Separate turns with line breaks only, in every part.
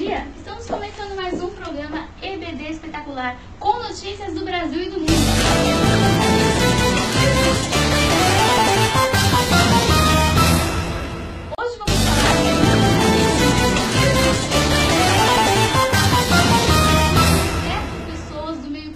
dia! Estamos começando mais um programa EBD Espetacular, com notícias do Brasil e do mundo. Hoje vamos falar de pessoas do meio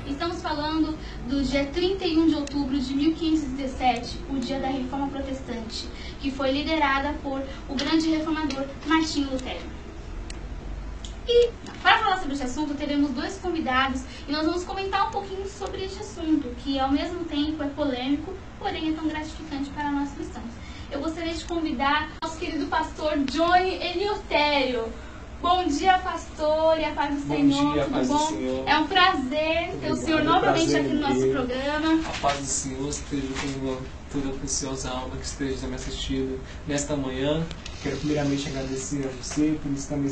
Estamos falando do dia 31 de outubro de 1517, o dia da Reforma Protestante, que foi liderada por o grande reformador Martinho Lutero. E para falar sobre esse assunto, teremos dois convidados e nós vamos comentar um pouquinho sobre este assunto, que ao mesmo tempo é polêmico, porém é tão gratificante para nós cristãos. Eu gostaria de convidar nosso querido pastor Johnny Eleutério. Bom dia, pastor, e a paz do Senhor.
Bom dia,
tudo
paz
bom?
do Senhor.
É um prazer ter o senhor novamente aqui no nosso programa.
A paz do Senhor esteja com toda a preciosa alma que esteja me assistindo nesta manhã. Quero primeiramente agradecer a você por estar me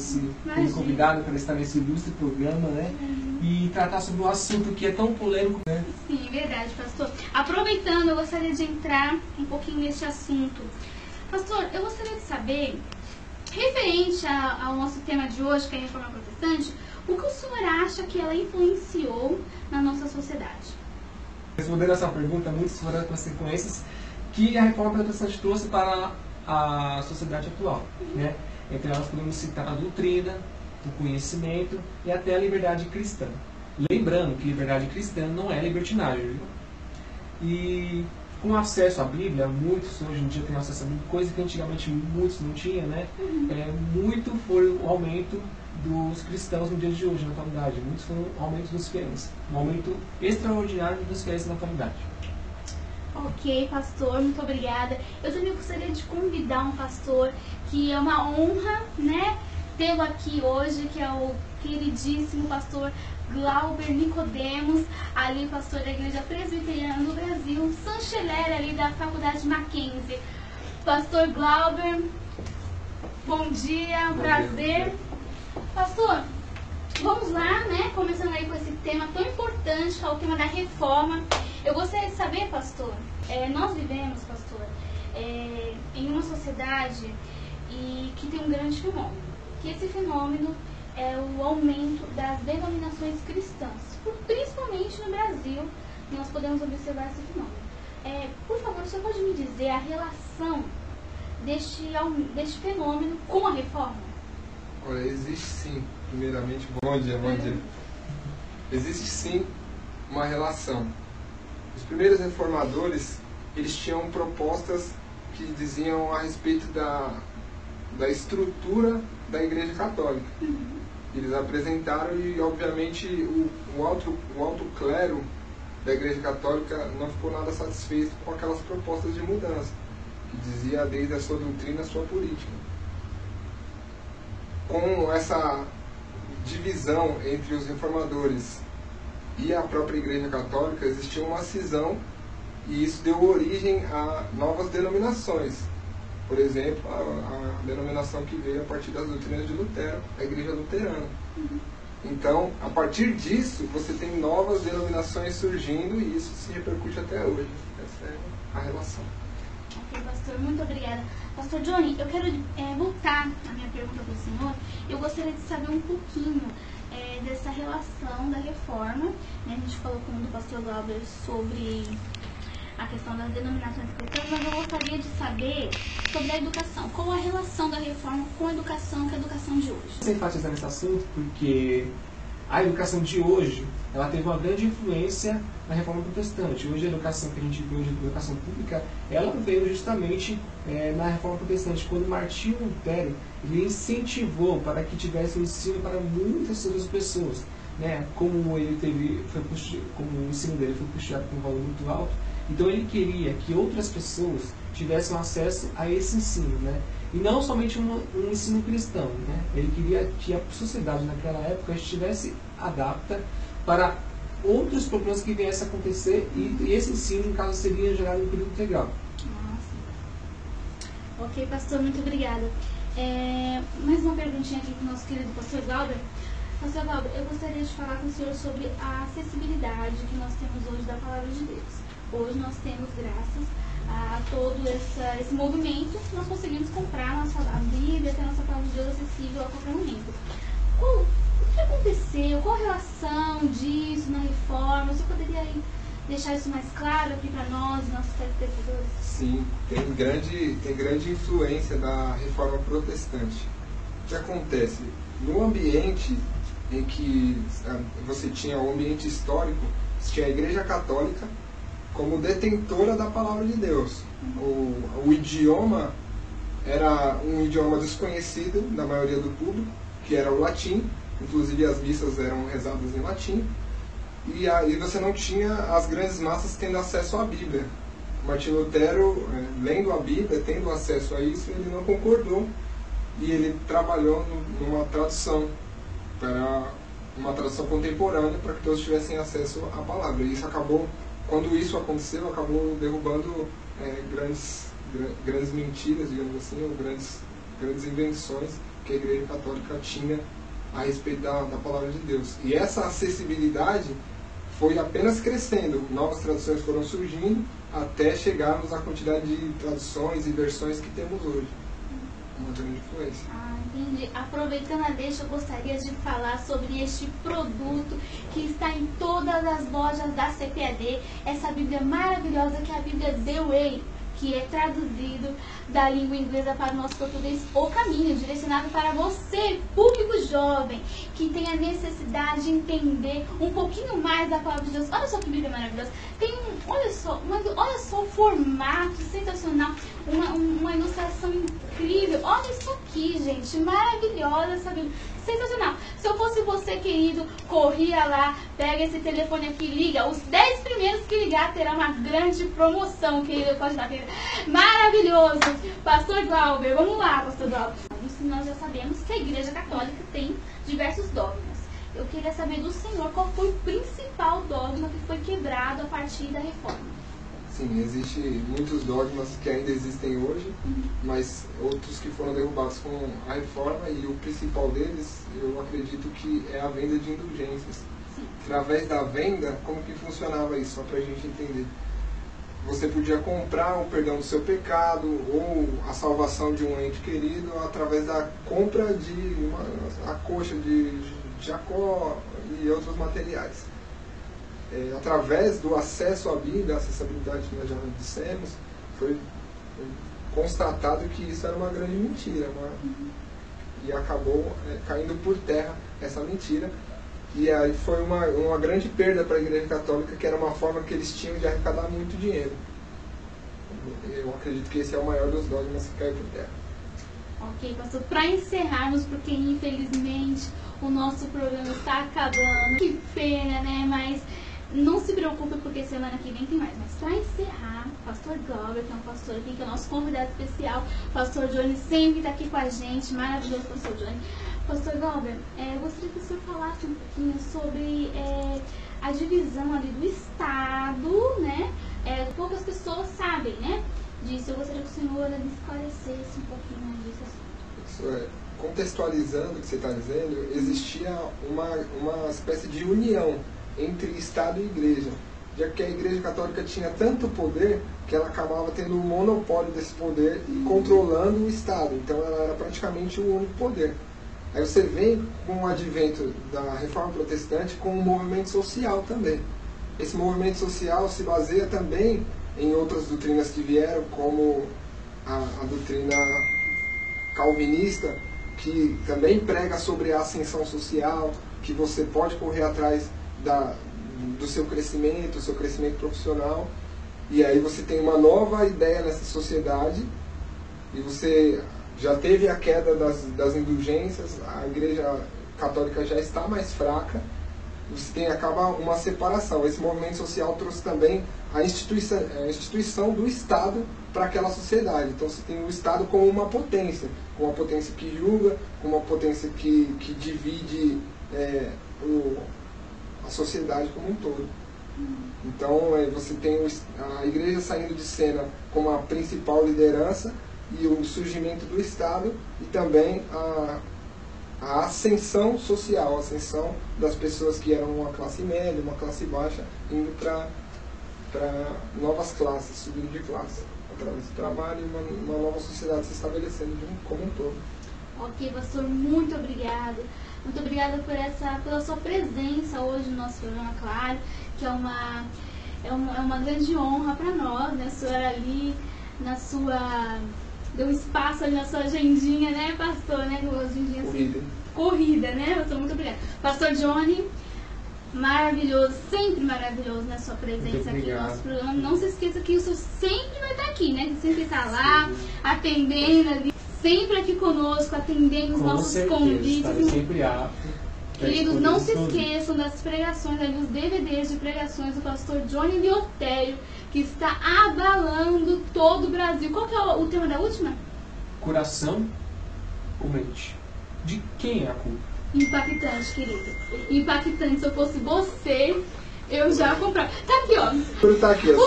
convidado para estar nesse ilustre programa, né? E tratar sobre um assunto que é tão polêmico, né?
Sim, verdade, pastor. Aproveitando, eu gostaria de entrar um pouquinho nesse assunto. Pastor, eu gostaria de saber, referente ao nosso tema de hoje, que é a Reforma Protestante, o que o senhor acha que ela influenciou na nossa sociedade?
Respondendo essa pergunta, muitas foram as consequências que a Reforma Protestante trouxe para a sociedade atual, né? Entre elas podemos citar a doutrina, o conhecimento e até a liberdade cristã. Lembrando que liberdade cristã não é libertinagem, viu? E com acesso à Bíblia, muitos hoje em dia têm acesso à Bíblia, coisa que antigamente muitos não tinham, né? Muito foi o aumento dos cristãos no dia de hoje, na atualidade. Muitos foram o aumento dos fiéis. Um aumento extraordinário dos fiéis na atualidade.
Ok, pastor, muito obrigada. Eu também gostaria de convidar um pastor que é uma honra, né, tê-lo aqui hoje, que é o queridíssimo pastor Glauber Nicodemos, ali pastor da Igreja Presbiteriana do Brasil, chanceler ali da Faculdade Mackenzie. Pastor Glauber, bom dia, um prazer. Pastor, vamos lá, né, começando aí com esse tema tão importante, que é o tema da reforma. Eu gostaria de saber, pastor, nós vivemos, pastor, em uma sociedade que tem um grande fenômeno, que esse fenômeno é o aumento das denominações cristãs, principalmente no Brasil, nós podemos observar esse fenômeno. Por favor, o senhor pode me dizer a relação deste fenômeno com a reforma?
Olha, existe sim, primeiramente, bom dia. Existe sim uma relação. Os primeiros reformadores, eles tinham propostas que diziam a respeito da estrutura da Igreja Católica. Eles apresentaram e, obviamente, o alto clero da Igreja Católica não ficou nada satisfeito com aquelas propostas de mudança, que dizia desde a sua doutrina, a sua política. Com essa divisão entre os reformadores e a própria Igreja Católica, existia uma cisão e isso deu origem a novas denominações. Por exemplo, a denominação que veio a partir das doutrinas de Lutero, a Igreja Luterana. Então, a partir disso, você tem novas denominações surgindo e isso se repercute até hoje. Essa é a relação.
Ok, pastor, muito obrigada. Pastor Johnny, eu quero voltar a minha pergunta para o senhor. Eu gostaria de saber um pouquinho dessa relação da reforma, né? A gente falou com o pastor Glauber sobre a questão das denominações cristãs, mas eu gostaria de saber sobre a educação. Qual a relação da reforma com a educação, que é a educação de hoje?
Você enfatizar nesse assunto porque a educação de hoje, ela teve uma grande influência na Reforma Protestante. Hoje a educação que a gente vê hoje, a educação pública, ela veio justamente na Reforma Protestante, quando Martinho Lutero ele incentivou para que tivesse um ensino para muitas outras pessoas, né? Como o ensino dele foi puxado com um valor muito alto, então ele queria que outras pessoas tivessem acesso a esse ensino, né? E não somente um ensino cristão, né? Ele queria que a sociedade naquela época estivesse adapta para outros problemas que viessem a acontecer e esse ensino, no caso, seria gerado em período integral.
Nossa. Ok, pastor, muito obrigada. Mais uma perguntinha aqui para o nosso querido pastor Glauber. Pastor Glauber, eu gostaria de falar com o senhor sobre a acessibilidade que nós temos hoje da Palavra de Deus. Hoje nós temos, graças às todo esse movimento, nós conseguimos comprar a Bíblia, ter a nossa palavra de Deus acessível a qualquer momento. O que aconteceu? Qual a relação disso na reforma? Você poderia aí deixar isso mais claro aqui para nós, nossos telespectadores?
Sim, tem grande influência da reforma protestante. O que acontece? No ambiente em que você tinha o ambiente histórico, você tinha a Igreja Católica como detentora da palavra de Deus. O idioma era um idioma desconhecido da maioria do público, que era o latim, inclusive as missas eram rezadas em latim, e aí você não tinha as grandes massas tendo acesso à Bíblia. Martinho Lutero, lendo a Bíblia, tendo acesso a isso, ele não concordou, e ele trabalhou numa tradução, para uma tradução contemporânea, para que todos tivessem acesso à palavra. E isso acabou, quando isso aconteceu, acabou derrubando grandes mentiras, digamos assim, ou grandes invenções que a Igreja Católica tinha a respeito da palavra de Deus. E essa acessibilidade foi apenas crescendo, novas traduções foram surgindo, até chegarmos à quantidade de traduções e versões que temos hoje. Uma grande influência.
Entendi. Aproveitando a deixa, eu gostaria de falar sobre este produto que está em todas as lojas da CPAD, essa Bíblia maravilhosa que é a Bíblia The Way, que é traduzido da língua inglesa para o nosso português, O Caminho, direcionado para você, público jovem, que tem a necessidade de entender um pouquinho mais da palavra de Deus. Olha só que Bíblia maravilhosa. Olha só o formato sensacional, uma ilustração incrível. Olha isso aqui, gente, maravilhosa essa Bíblia. Sensacional. Se eu fosse você, querido, corria lá, pega esse telefone aqui, liga. Os 10 primeiros que ligar terá uma grande promoção, querido. Pode dar, querido. Maravilhoso. Pastor Glauber, vamos lá, Pastor Glauber. Nós já sabemos que a Igreja Católica tem diversos dogmas. Eu queria saber do Senhor qual foi o principal dogma que foi quebrado a partir da reforma.
Sim, existem muitos dogmas que ainda existem hoje, mas outros que foram derrubados com a reforma, e o principal deles, eu acredito que é a venda de indulgências.
Sim.
Através da venda, como que funcionava isso? Só para a gente entender. Você podia comprar o perdão do seu pecado ou a salvação de um ente querido através da compra de a coxa de Jacó e outros materiais. Através do acesso à Bíblia, a acessibilidade que nós já dissemos, foi constatado que isso era uma grande mentira, e acabou caindo por terra essa mentira, e aí foi uma grande perda para a Igreja Católica, que era uma forma que eles tinham de arrecadar muito dinheiro. Eu acredito que esse é o maior dos dogmas que caiu por terra.
Ok, pastor, para encerrarmos, porque infelizmente o nosso programa está acabando, que pena, né, mas não se preocupe, porque semana que vem tem mais. Mas para encerrar, pastor Glauber, que é um pastor aqui, que é o nosso convidado especial, pastor Johnny sempre está aqui com a gente, maravilhoso pastor Johnny. Pastor Glauber, eu gostaria que o senhor falasse um pouquinho sobre a divisão ali do Estado, né? Poucas pessoas sabem, né, disso. Eu gostaria que o senhor me esclarecesse um pouquinho desse assunto.
Contextualizando o que você está dizendo, existia uma espécie de união entre Estado e Igreja, já que a Igreja Católica tinha tanto poder que ela acabava tendo um monopólio desse poder e controlando o Estado. Então ela era praticamente o único poder. Aí você vem com o advento da Reforma Protestante com um movimento social também. Esse movimento social se baseia também em outras doutrinas que vieram, como a doutrina calvinista, que também prega sobre a ascensão social, que você pode correr atrás do seu crescimento profissional, e aí você tem uma nova ideia nessa sociedade, e você já teve a queda das indulgências, a Igreja Católica já está mais fraca, você acaba uma separação. Esse movimento social trouxe também a instituição do Estado para aquela sociedade. Então você tem o Estado como uma potência que julga, como uma potência que divide a sociedade como um todo. Então você tem a Igreja saindo de cena como a principal liderança, e o surgimento do Estado, e também a ascensão social, a ascensão das pessoas que eram uma classe média, uma classe baixa, indo para para novas classes, subindo de classe, através do trabalho e uma nova sociedade se estabelecendo como um todo.
Ok, pastor, muito obrigada. Muito obrigada pela sua presença hoje no nosso programa, claro, que é uma grande honra para nós, né? A senhora ali, deu espaço ali na sua agendinha, né, pastor, né? Agendinha corrida, né, pastor? Muito obrigada. Pastor Johnny, maravilhoso, sempre maravilhoso na sua presença aqui no nosso programa. Não se esqueça que o senhor sempre vai estar aqui, né? Você sempre está lá, atendendo ali, sempre aqui conosco, atendendo os nossos convites.
Sempre apto.
Queridos, não se esqueçam das pregações, ali, os DVDs de pregações do pastor Johnny Liotério, que está abalando todo o Brasil. Qual que é o tema da última?
Coração ou mente? De quem é a culpa?
Impactante, querido. Impactante. Se eu fosse você, eu já comprava. Tá aqui, ó. O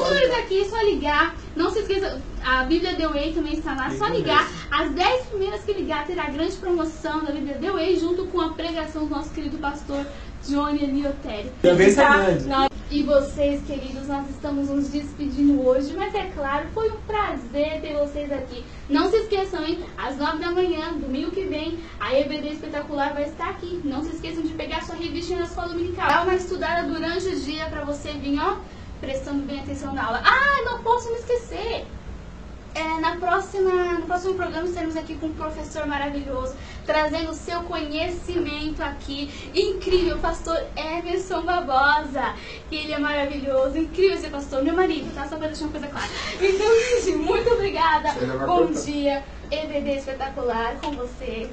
número tá aqui, é só ligar. Não se esqueça, a Bíblia The Way também está lá. É só ligar. As 10 primeiras que ligar terá a grande promoção da Bíblia The Way, junto com a pregação do nosso querido pastor Johnny Liotério.
Também está grande.
E vocês, queridos, nós estamos nos despedindo hoje, mas é claro, foi um prazer ter vocês aqui. Não se esqueçam, hein? Às 9 da manhã, domingo que vem, a EBD Espetacular vai estar aqui. Não se esqueçam de pegar sua revistinha na escola dominical. Dá uma estudada durante o dia pra você vir, ó, prestando bem atenção na aula. Ah, não posso me esquecer! No próximo programa estaremos aqui com um professor maravilhoso, trazendo o seu conhecimento aqui. Incrível, pastor Emerson Barbosa, que ele é maravilhoso, incrível esse pastor, meu marido, tá? Só pra deixar uma coisa clara. Então, gente, muito obrigada. Bom dia, EBD Espetacular, com você.